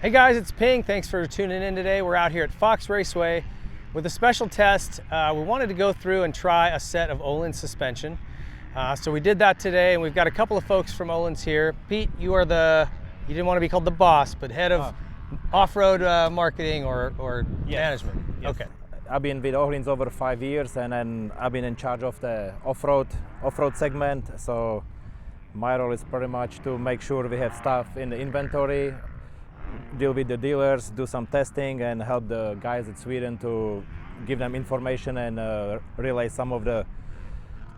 Hey guys, it's Ping. Thanks for tuning in today. We're out here at Fox Raceway with a special test. We wanted to go through and try a set of Olin suspension. So we did that today, and we've got a couple of folks from Olin's here. Pete, you didn't want to be called the boss, but head of off-road marketing or management. Yes. Okay. I've been with Ohlins over 5 years, and then I've been in charge of the off-road segment. So my role is pretty much to make sure we have stuff in the inventory, deal with the dealers, do some testing, and help the guys at Sweden to give them information and relay some of the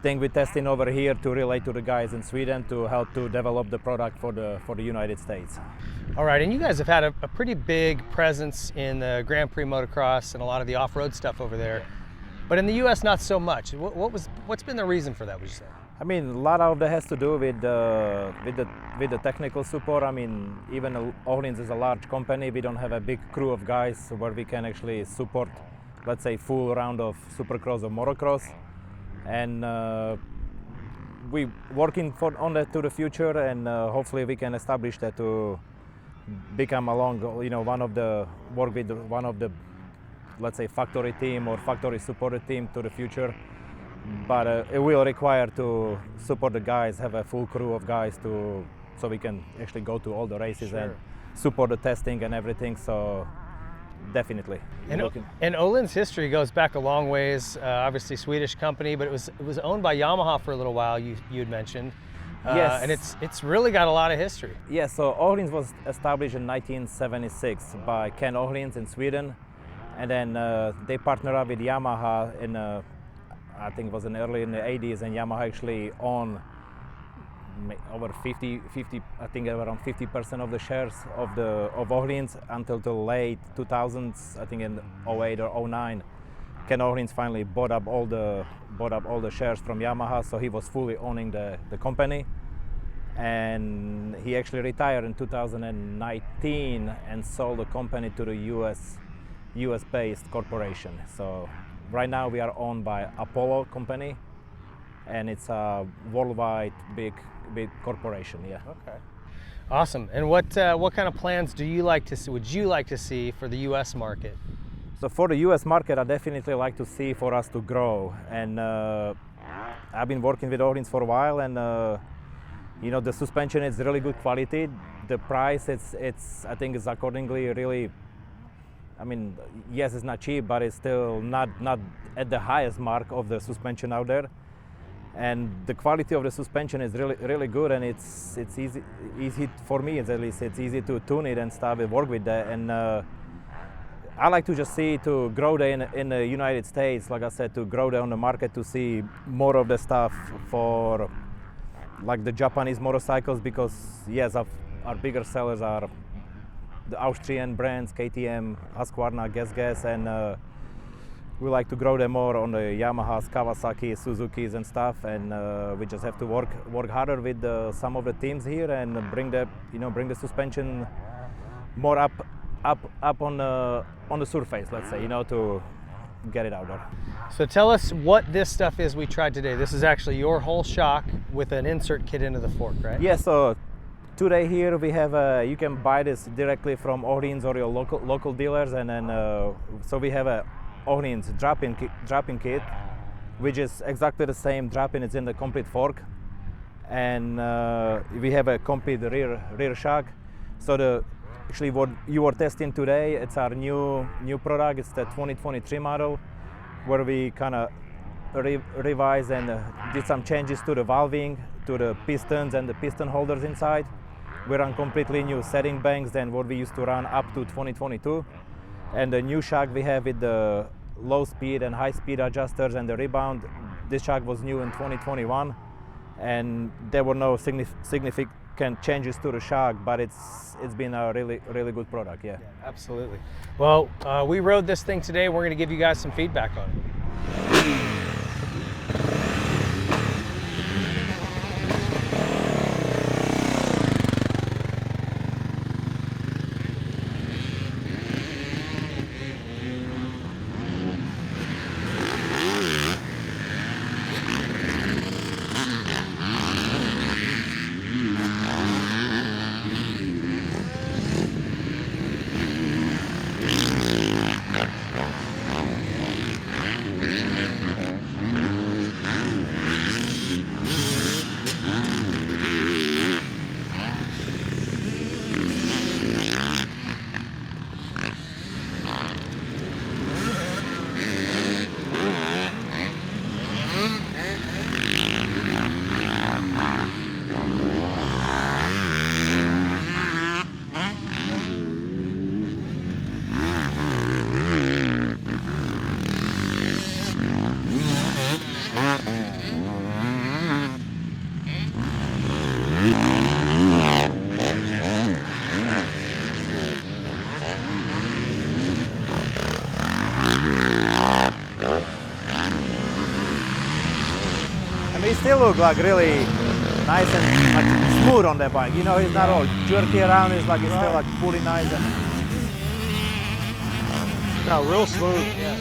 thing we're testing over here to relay to the guys in Sweden to help to develop the product for the United States. All right, and you guys have had a pretty big presence in the Grand Prix motocross and a lot of the off-road stuff over there, but in the U.S. not so much. What's been the reason for that, would you say? I mean, a lot of that has to do with the technical support. I mean, even Ohlins is a large company. We don't have a big crew of guys where we can actually support, let's say, full round of supercross or motocross. And we working on that to the future, and hopefully we can establish that to become one of the, let's say, factory team or factory supported team to the future. But it will require to support the guys, have a full crew of guys so we can actually go to all the races and support the testing and everything. So definitely. And Olin's history goes back a long ways. Obviously, Swedish company, but it was owned by Yamaha for a little while. You had mentioned. Yes. And it's really got a lot of history. Yes. So Ohlins was established in 1976 by Ken Ohlins in Sweden, and then they partnered up with Yamaha in I think it was early in the 80s, and Yamaha actually owned over 50, I think around 50% of the shares of Ohlins until the late 2000s. I think in 08 or 09, Ken Ohlins finally bought up all the shares from Yamaha, so he was fully owning the company. And he actually retired in 2019 and sold the company to the US-based corporation. So right now we are owned by Apollo company, and it's a worldwide big corporation. Yeah. Okay. Awesome. And what kind of plans would you like to see for the U.S. market? So for the U.S. market, I definitely like to see for us to grow. And I've been working with Ohlins for a while, and the suspension is really good quality. The price, I think it's accordingly really. I mean, yes, it's not cheap, but it's still not at the highest mark of the suspension out there. And the quality of the suspension is really good, and it's easy for me, at least. It's easy to tune it and stuff and work with that. And I like to just see to grow there in the United States. Like I said, to grow there on the market, to see more of the stuff for like the Japanese motorcycles, because yes, our bigger sellers are the Austrian brands, KTM, Husqvarna, Gas, and we like to grow them more on the Yamahas, Kawasaki, Suzukis and stuff, and we just have to work harder with some of the teams here and bring the suspension more up on the surface, let's say, to get it out there. So tell us what this stuff is we tried today. This is actually your whole shock with an insert kit into the fork, right? Yeah. So today here we have you can buy this directly from Ohlins or your local dealers, and then so we have a Ohlins drop-in kit, which is exactly the same drop-in. It's in the complete fork, and we have a complete rear shock. So actually what you were testing today, it's our new product. It's the 2023 model, where we kind of revised and did some changes to the valving, to the pistons and the piston holders inside. We run completely new setting banks than what we used to run up to 2022. And the new shock we have with the low speed and high speed adjusters and the rebound, this shock was new in 2021. And there were no significant changes to the shock, but it's been a really good product. Yeah, absolutely. Well, we rode this thing today. We're going to give you guys some feedback on it. still look like really nice and like smooth on the bike. You know, it's not all jerky around. It's like it's still like fully nice. And no, real smooth. Yeah.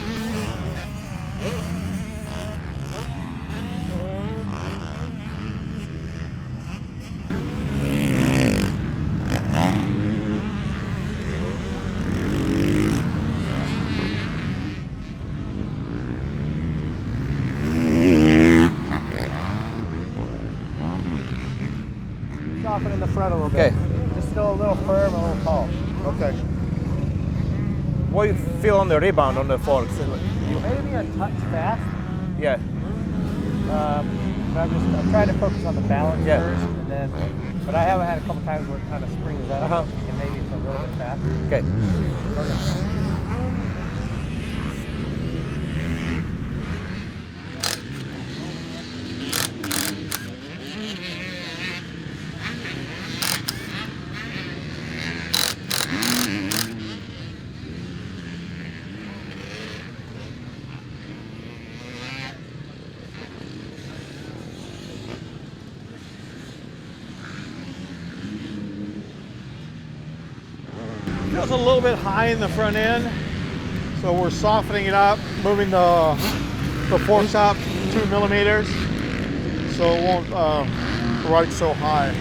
Soften in the front a little bit. Just still a little firm, a little tall. Okay. what do you feel on the rebound on the forks? Maybe a touch fast. Yeah. But I'm trying to focus on the balance Yeah. first, and then. But I haven't had a couple times where it kind of springs up, and maybe it's a little bit fast. Okay. Feels a little bit high in the front end, so we're softening it up, moving the forks up 2 millimeters, so it won't ride so high.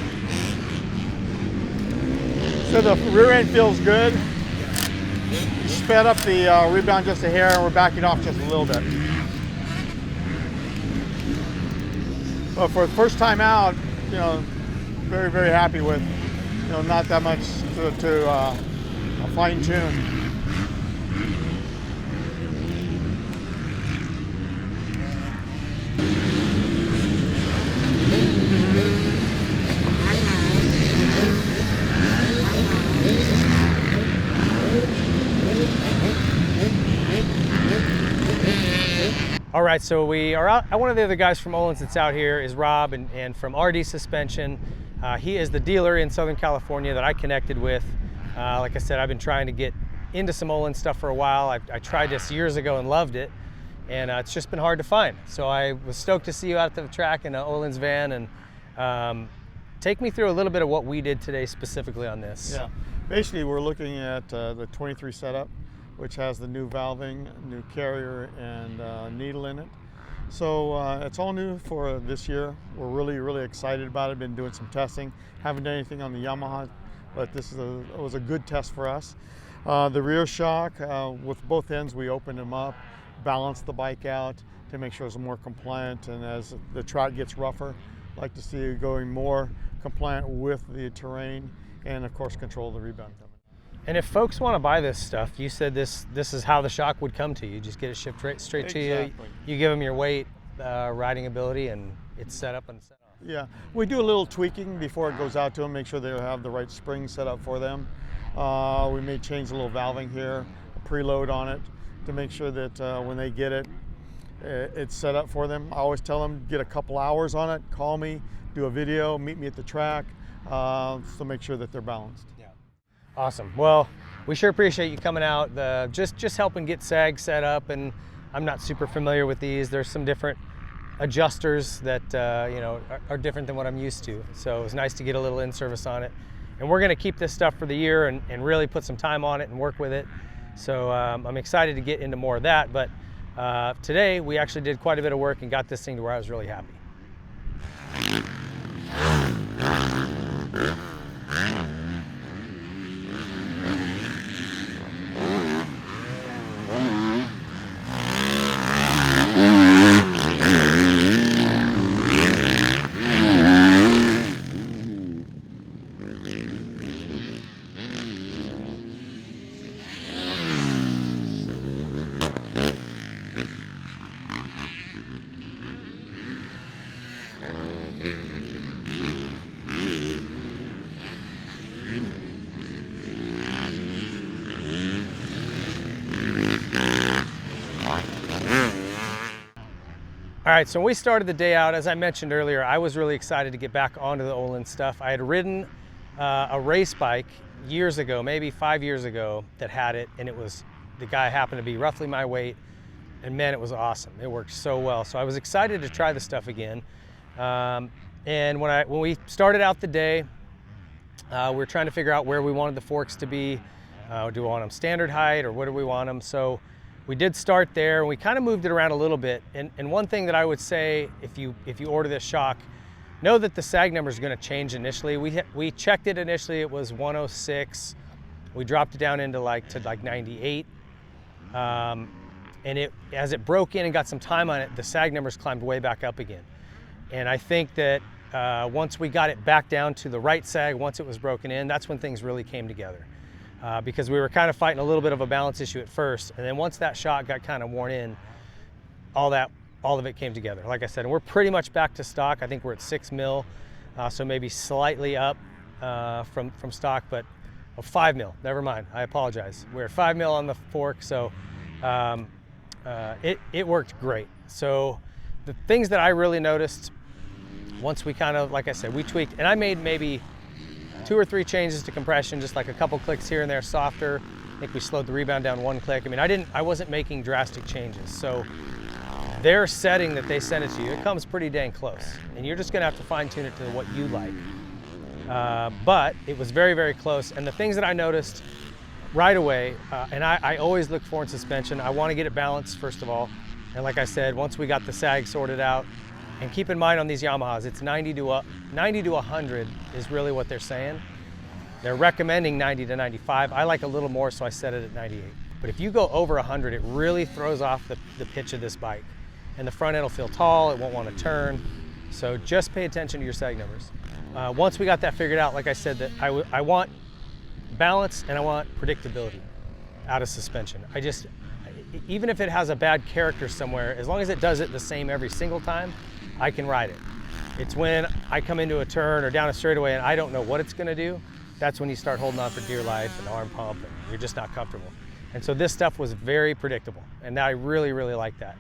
So the rear end feels good. Sped up the rebound just a hair, and we're backing off just a little bit. But for the first time out, you know, very, very happy with, you know, not that much to fine tune. All right, so we are out. One of the other guys from Ohlins that's out here is Rob, and from RD Suspension. He is the dealer in Southern California that I connected with. Like I said, I've been trying to get into some Olin stuff for a while. I tried this years ago and loved it, and it's just been hard to find. So I was stoked to see you out at the track in an Olin's van, and take me through a little bit of what we did today specifically on this. Yeah, basically we're looking at the 23 setup, which has the new valving, new carrier, and needle in it. So it's all new for this year. We're really, really excited about it. Been doing some testing. Haven't done anything on the Yamaha, but this is was a good test for us. The rear shock, with both ends, we opened them up, balanced the bike out to make sure it's more compliant, and as the track gets rougher, I'd like to see it going more compliant with the terrain, and of course control the rebound coming. And if folks want to buy this stuff, you said this is how the shock would come to you. Just get it shipped straight to you. You give them your weight, riding ability, and it's set up and set off. Yeah, we do a little tweaking before it goes out to them, make sure they have the right spring set up for them. We may change a little valving here, a preload on it, to make sure that when they get it, it's set up for them. I always tell them, get a couple hours on it, call me, do a video, meet me at the track, so make sure that they're balanced. Yeah. Awesome. Well, we sure appreciate you coming out, just helping get SAG set up, and I'm not super familiar with these. There's some different adjusters that you know, are different than what I'm used to. So it was nice to get a little in-service on it. And we're gonna keep this stuff for the year and really put some time on it and work with it. So I'm excited to get into more of that. But today we actually did quite a bit of work and got this thing to where I was really happy. All right, so when we started the day out, as I mentioned earlier, I was really excited to get back onto the Olin stuff. I had ridden a race bike years ago, maybe 5 years ago, that had it, and the guy happened to be roughly my weight, and man, it was awesome. It worked so well. So I was excited to try the stuff again. And when we started out the day, we were trying to figure out where we wanted the forks to be. Do we want them standard height, or what do we want them? So we did start there, and we kind of moved it around a little bit. And one thing that I would say, if you order this shock, know that the sag number is going to change initially. We checked it initially; it was 106. We dropped it down into like 98. And as it broke in and got some time on it, the sag numbers climbed way back up again. And I think that once we got it back down to the right sag, once it was broken in, that's when things really came together. Because we were kind of fighting a little bit of a balance issue at first, and then once that shock got kind of worn in, all of it came together. Like I said, and we're pretty much back to stock. I think we're at 6 mil, so maybe slightly up from stock, but 5 mil. Never mind. I apologize. We're at 5 mil on the fork, so it worked great. So the things that I really noticed once we kind of, like I said, we tweaked, and I made maybe 2 or 3 changes to compression, just like a couple clicks here and there softer. I think we slowed the rebound down 1 click. I mean, I wasn't making drastic changes. So their setting that they sent it to you, it comes pretty dang close, and you're just gonna have to fine tune it to what you like. But it was very, very close. And the things that I noticed right away, and I always look for in suspension, I want to get it balanced first of all. And like I said, once we got the sag sorted out, and keep in mind on these Yamahas, it's 90 to 100 is really what they're saying. They're recommending 90 to 95. I like a little more, so I set it at 98. But if you go over 100, it really throws off the pitch of this bike. And the front end will feel tall, it won't want to turn. So just pay attention to your sag numbers. Once we got that figured out, like I said, that I want balance and I want predictability out of suspension. Even if it has a bad character somewhere, as long as it does it the same every single time, I can ride it. It's when I come into a turn or down a straightaway and I don't know what it's gonna do, that's when you start holding on for dear life and arm pump, and you're just not comfortable. And so this stuff was very predictable, and I really, really like that.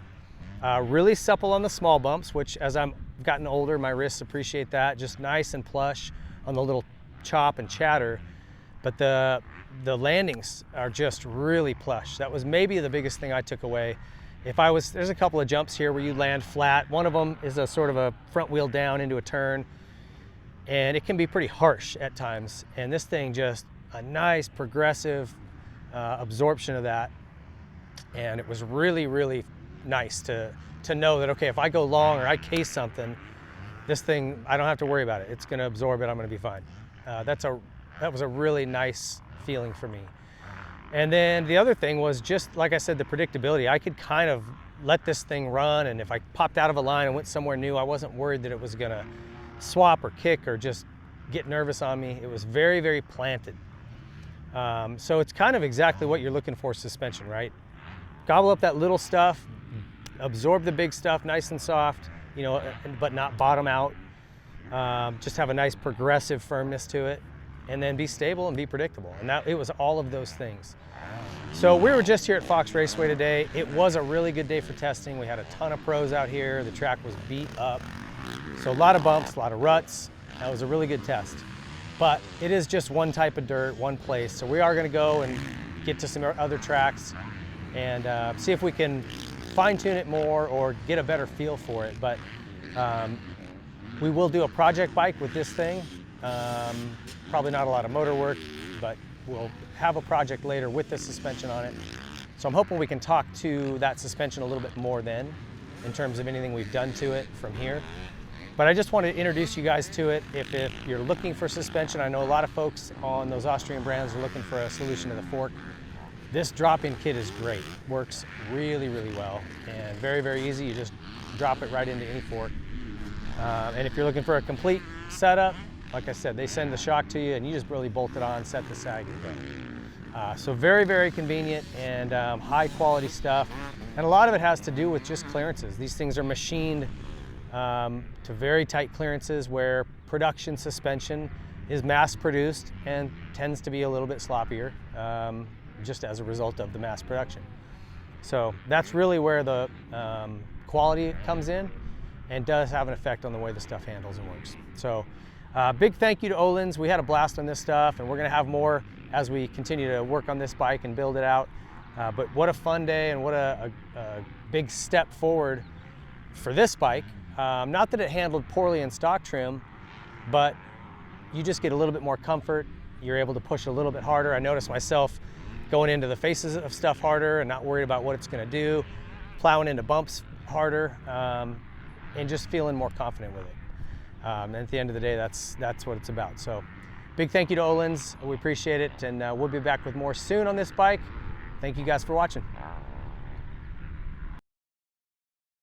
Really supple on the small bumps, which as I've gotten older, my wrists appreciate that. Just nice and plush on the little chop and chatter. But the landings are just really plush. That was maybe the biggest thing I took away. There's a couple of jumps here where you land flat. One of them is a sort of a front wheel down into a turn, and it can be pretty harsh at times. And this thing just a nice progressive absorption of that. And it was really, really nice to know that, okay, if I go long or I case something, this thing, I don't have to worry about it. It's gonna absorb it, I'm gonna be fine. That was a really nice feeling for me. And then the other thing was just, like I said, the predictability. I could kind of let this thing run, and if I popped out of a line and went somewhere new, I wasn't worried that it was gonna swap or kick or just get nervous on me. It was very, very planted. So it's kind of exactly what you're looking for suspension, right? Gobble up that little stuff, absorb the big stuff nice and soft, but not bottom out. Just have a nice progressive firmness to it, and then be stable and be predictable. And it was all of those things. So we were just here at Fox Raceway today. It was a really good day for testing. We had a ton of pros out here. The track was beat up. So a lot of bumps, a lot of ruts. That was a really good test. But it is just one type of dirt, one place. So we are gonna go and get to some other tracks and see if we can fine tune it more or get a better feel for it. But we will do a project bike with this thing. Probably not a lot of motor work, but we'll have a project later with the suspension on it. So I'm hoping we can talk to that suspension a little bit more then, in terms of anything we've done to it from here. But I just wanted to introduce you guys to it. If you're looking for suspension, I know a lot of folks on those Austrian brands are looking for a solution to the fork. This drop-in kit is great. Works really, really well, and very, very easy. You just drop it right into any fork. And if you're looking for a complete setup, like I said, they send the shock to you and you just really bolt it on, set the sag, and go. So very, very convenient and high quality stuff. And a lot of it has to do with just clearances. These things are machined to very tight clearances, where production suspension is mass produced and tends to be a little bit sloppier, just as a result of the mass production. So that's really where the quality comes in, and does have an effect on the way the stuff handles and works. So big thank you to Ohlins. We had a blast on this stuff, and we're gonna have more as we continue to work on this bike and build it out. But what a fun day, and what a big step forward for this bike. Not that it handled poorly in stock trim, but you just get a little bit more comfort. You're able to push a little bit harder. I noticed myself going into the faces of stuff harder and not worried about what it's going to do, plowing into bumps harder, and just feeling more confident with it. And at the end of the day, that's what it's about. So big thank you to Ohlins. We appreciate it, and we'll be back with more soon on this bike. Thank you guys for watching.